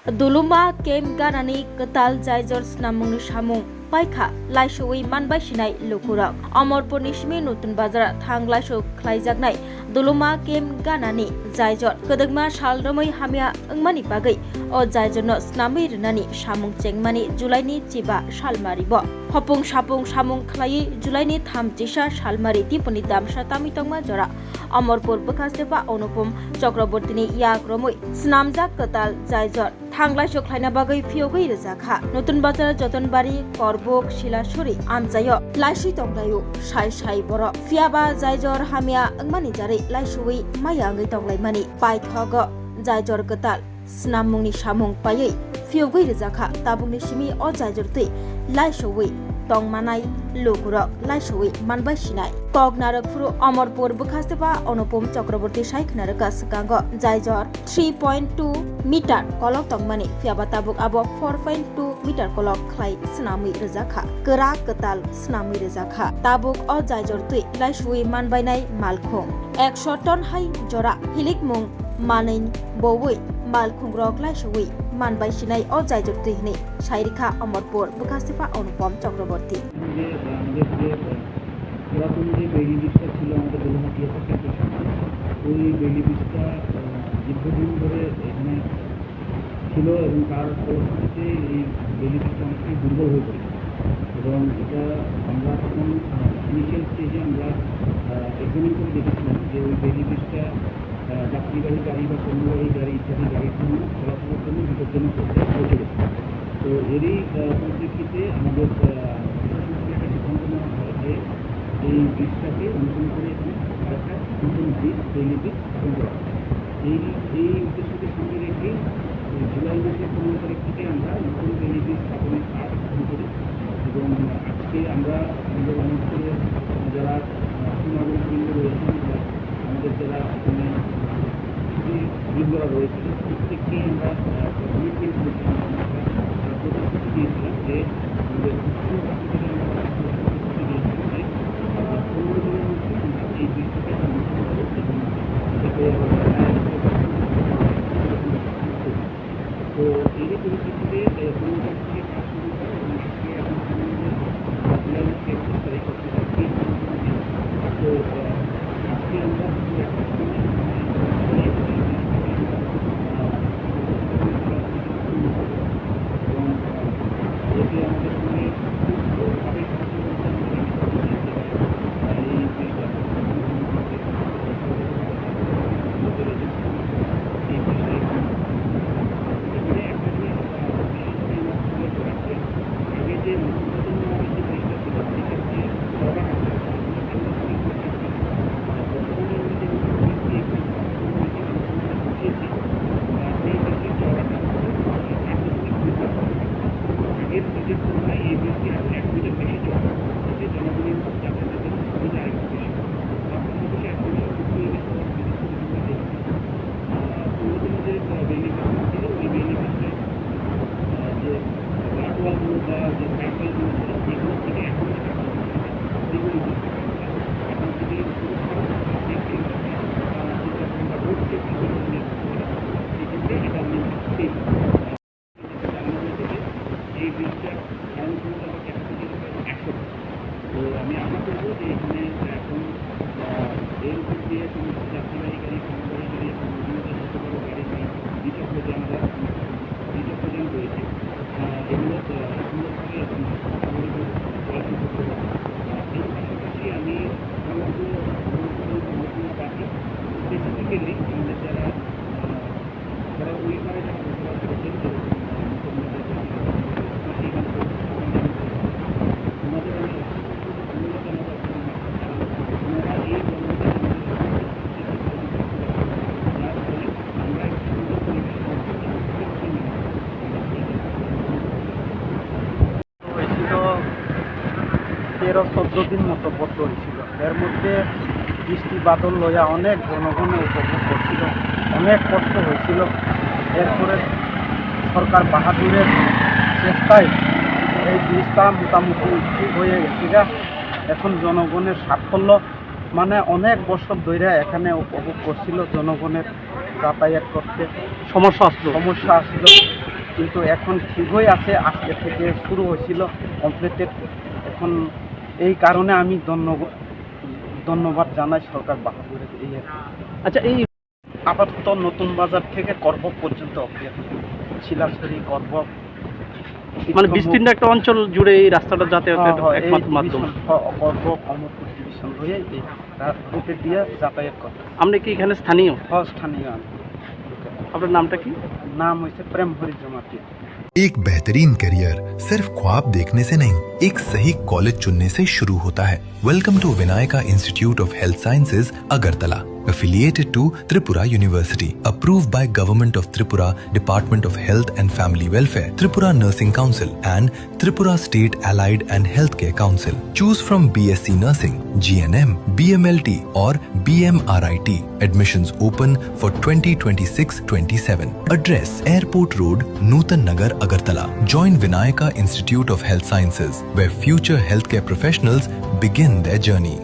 दुलुमा केम गानानि कताल जायजर स्नामुंनि सामुं पाइखा लाइसोयै मानबाय सिनाय लुकुराक अमरपुरनि सिमी नतुन बाजारा थां लाइसो ख्लाइजागनाय दुलुमा केम गानानि जायजर कदगमा सालरमै हामिया अंमानि बागै अ जायजरनो स्नामै रनानि सामुं चेंमानि जुलाइनि चिबा सालमारिब हपुं सापुं सामुं ख्लायै जुलाइनि 30 सालमारि तिपुनि दामसा तामितंमा जरा अमरपुर बखास्तेपा अनुपम चक्रवर्तीनि याक्रमै स्नामजाक कताल जायजर थांलाय सख्लायना बागै फियोगै रोजाखा नतुन बाजार जतनबारि करबक शिलासुरि आमजायो लाइसि तंलायो साय साय बर फियाबा जायजर हामिया अंमानि जारै लाइसुयै मायांगै तंलायमानि पाइथग जायजर कताल स्नामुंनि सामुं पायै फियोगै रोजाखा ताबुंनि सिमी अ जायजर तै लाइसुयै तंमानाय लुकुरक लाइसुयै मानबाय सिनाय कग नारकफुरु अमरपुर बखास्तेपा अनुपम चक्रवर्ती साइक नारका सकांग जायजर 3.2 मिटार कलक तंगमानि फियाबा ताबुक आबो 4.2 मिटार कलक ख्लाय स्नामै रोजाखा गोरा कताल स्नामै रोजाखा ताबुक अ जायजर तै लाइसुयै मानबायनाय मालखुं 100 टन हाय जरा हिलिक मुं मानैन बवै मालखुंग्रक लाइसुयै मानबाय सिनाय अ जायजर तै हनै साइरिखा अमरपुर बखास्तेपा अनुपम चक्रवर्ती পুরাতন যে বেইলি ব্রিজটা ছিল আমাদের দুলুমা টিএসআর ক্যাম্পের সামনে ওই বেইলি ব্রিজটা দীর্ঘদিন ধরে এখানে ছিল এবং তার পরবর্তীতে এই বেইলি ব্রিজটা অনেকটাই দুর্বল হয়ে পড়েছে এবং এটা আমরা তখন ইনিশিয়াল স্টেজে আমরা এক্সামিন করে দেখেছিলাম যে ওই বেইলি ব্রিজটা যাত্রীবাহী গাড়ি বা পণ্যবাহী গাড়ি ইত্যাদি গাড়ির জন্য চলাচলের জন্য বিপজ্জনক পৌঁছে গেছে। তো এরই পরিপ্রেক্ষিতে আমাদের প্রশাসন থেকে একটা সিদ্ধান্ত নেওয়া হয় যে এই ব্রিজটাকে নতুন করে এখানে আরেকটা নতুন ব্রিজ বেইলি ব্রিজ স্থাপন করা হয়। এই উদ্দেশ্যকে সামনে রেখে জুলাই মাসের 15 তারিখ থেকে আমরা নতুন বেইলি ব্রিজ স্থাপনের কাজ শুরু করি এবং আজকে আমরা আমাদের অঞ্চলের যারা সুনাগরিকবৃন্দ রয়েছেন বা আমাদের যারা এখানে বৃন্দরা রয়েছেন প্রত্যেককেই আমরা কমিটমেন্ট করেছিলাম প্রতিশ্রুতি দিয়েছিলাম যে আমাদের এই ব্রিজটাকে তো এরই পরিপ্রেক্ষিতে 15 তারিখ থেকে কাজ শুরু হয় এবং আজকে এখন জুলাই মাসে 31 তারিখ অর্থাৎ আজকে তো আজকে আমরা একটা সময় এবং এতে আমাদের সঙ্গে খুবভাবে সাহায্য করছে আমাদের এই ব্রিজটা এই ব্রিজটা এখানে একটা জিনিস আগে যে নতুন নামের যে ব্রিজটা ছিল সেক্ষেত্রে আগের ব্রিজের তুলনায় এই ব্রিজটি এখন 1 মিটার বেশি চড়া এতে জনগণের যাতায়াতের জন্য সুবিধা আরেকটু বেশি বাংলাদেশে এখন সুস্থ হয়ে গেছে পুরাতন যে বেইলি ব্রিজটা ছিল ওই বেইলি ব্রিজটা যে গার্ডওয়ালগুলো বা যে সাইকেলগুলো ছিল এগুলো থেকে এখন দ্বিগুণ এখন থেকে সেফটি বা রোড সেফটি সেক্ষেত্রে এটা অনেক সেফ এই ব্রিজটা ধারণ ক্ষমতা বা ক্যাপাসিটি 100। তো আমি আশা করবো যে এখানে এখন এর উপর দিয়ে সমস্ত যাত্রীবাহী গাড়ি পণ্যবাহী গাড়ি এবং বিভিন্ন ছোট বড় গাড়ি বা দ্বিচক্রযান রয়েছে এগুলো সুন্দরভাবে এবং চলাচল করতে পারে। এর পাশাপাশি আমি সমগ্র মহকুমাবাসী স্পেসিফিক্যালি আমাদের যারা ওই পারে যারা বসবাস করেছেন আমাদের আমি ধন্যবাদ জানাবো ওনারা এই বন্ধুদের যার ফলে আমরা একটা সুন্দর পরিবেশ হয়েছিল 13-14 দিন মতো বদ্ধ হয়েছিল। এর মধ্যে বৃষ্টি বাদল লইয়া অনেক জনগণ উপভোগ করছিল, অনেক কষ্ট হয়েছিল। এরপরে সরকার বাহাদুরের চেষ্টায় এই ব্রিজটা মোটামুটি ঠিক হয়ে গেছে। এখন জনগণের সাফল্য মানে অনেক বছর ধরে এখানে উপভোগ করছিল, জনগণের যাতায়াত করতে সমস্যা আসছিল। কিন্তু এখন ঠিক হয়ে আছে, আজকে থেকে শুরু হয়েছিল কমপ্লিটেড। এখন এই কারণে আমি ধন্যবাদ জানাই সরকার বাহাদুরের। এই আর কি। আচ্ছা, এই আপাতত নতুন বাজার থেকে করব পর্যন্ত শিলাছড়ি করব, মানে বিস্তীর্ণ একটা অঞ্চল জুড়ে এই রাস্তাটা যাতায়াতের একমাত্র মাধ্যম। করব কমরপুর ডিভিশন হয়ে এই রুটে দিয়ে যাতায়াত করব। আপনি কি এখানে স্থানীয়? স্থানীয় আমি। আপনার নামটা কি? নাম হয়েছে প্রেম হরি জমাতি। एक बेहतरीन करियर सिर्फ ख्वाब देखने से नहीं, एक सही कॉलेज चुनने से शुरू होता है। Welcome to Vinayaka institute of health sciences Agartala, affiliated to Tripura University, approved by Government of Tripura, Department of Health and Family Welfare, Tripura Nursing Council and Tripura State Allied and Healthcare Council. Choose from BSc Nursing, GNM, BMLT or BMRIT. Admissions open for 2026-27. Address: Airport Road, Nutan Nagar, Agartala. Join Vinayaka Institute of Health Sciences, where future healthcare professionals begin their journey.